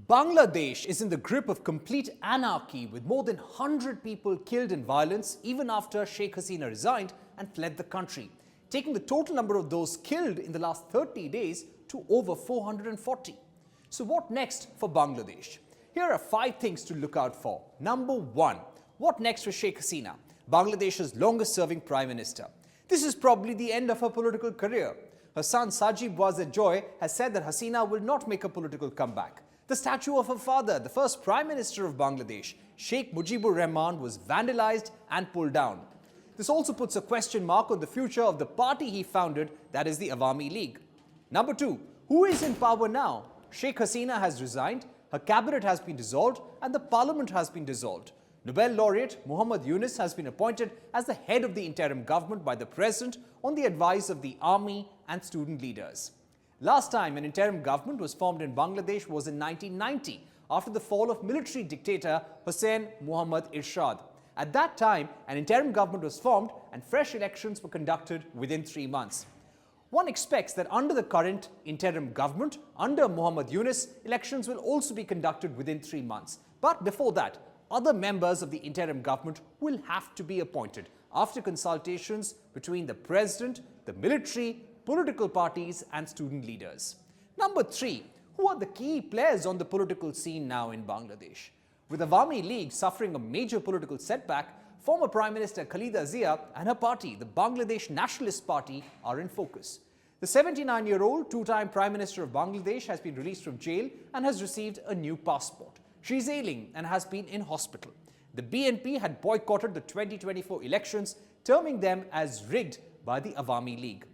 Bangladesh is in the grip of complete anarchy with more than 100 people killed in violence even after Sheikh Hasina resigned and fled the country, taking the total number of those killed in the last 30 days to over 440. So what next for Bangladesh? Here are 5 things to look out for. Number 1. What next for Sheikh Hasina, Bangladesh's longest-serving Prime Minister? This is probably the end of her political career. Her son Sajib Wazir Joy has said that Hasina will not make a political comeback. The statue of her father, the first Prime Minister of Bangladesh, Sheikh Mujibur Rahman, was vandalized and pulled down. This also puts a question mark on the future of the party he founded, that is the Awami League. Number 2. Who is in power now? Sheikh Hasina has resigned, her cabinet has been dissolved and the parliament has been dissolved. Nobel Laureate Mohammed Yunus has been appointed as the head of the interim government by the president on the advice of the army and student leaders. Last time an interim government was formed in Bangladesh was in 1990 after the fall of military dictator Hussein Muhammad Irshad. At that time, an interim government was formed and fresh elections were conducted within 3 months. One expects that under the current interim government, under Mohammed Yunus, elections will also be conducted within 3 months. But before that, other members of the interim government will have to be appointed after consultations between the president, the military, political parties and student leaders. Number 3. Who are the key players on the political scene now in Bangladesh? With the Awami League suffering a major political setback, former Prime Minister Khalida Zia and her party, the Bangladesh Nationalist Party, are in focus. The 79-year-old two-time Prime Minister of Bangladesh has been released from jail and has received a new passport. She is ailing and has been in hospital. The BNP had boycotted the 2024 elections, terming them as rigged by the Awami League.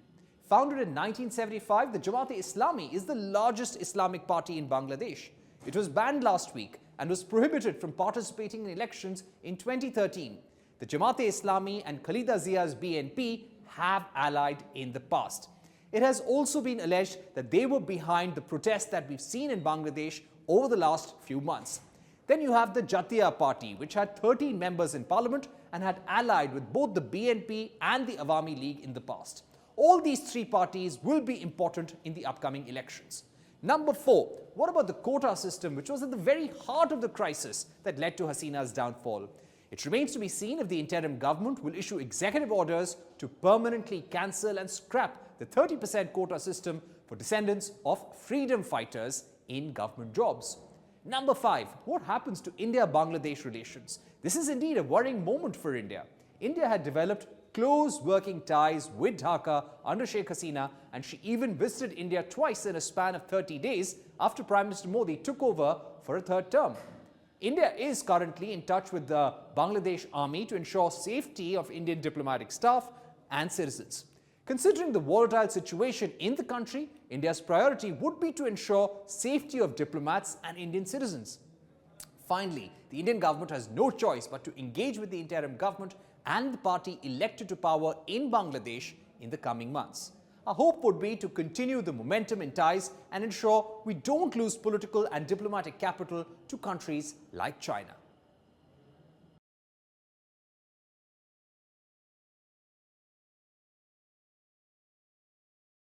Founded in 1975, the Jamaat-e-Islami is the largest Islamic party in Bangladesh. It was banned last week and was prohibited from participating in elections in 2013. The Jamaat-e-Islami and Khalida Zia's BNP have allied in the past. It has also been alleged that they were behind the protests that we've seen in Bangladesh over the last few months. Then you have the Jatiya Party, which had 13 members in parliament and had allied with both the BNP and the Awami League in the past. All these 3 parties will be important in the upcoming elections. Number 4. What about the quota system, which was at the very heart of the crisis that led to Hasina's downfall? It remains to be seen if the interim government will issue executive orders to permanently cancel and scrap the 30% quota system for descendants of freedom fighters in government jobs. Number 5. What happens to India-Bangladesh relations? This is indeed a worrying moment for India. India had developed close working ties with Dhaka under Sheikh Hasina, and she even visited India twice in a span of 30 days after Prime Minister Modi took over for a 3rd term. India is currently in touch with the Bangladesh army to ensure safety of Indian diplomatic staff and citizens. Considering the volatile situation in the country, India's priority would be to ensure safety of diplomats and Indian citizens. Finally, the Indian government has no choice but to engage with the interim government and the party elected to power in Bangladesh in the coming months. Our hope would be to continue the momentum in ties and ensure we don't lose political and diplomatic capital to countries like China.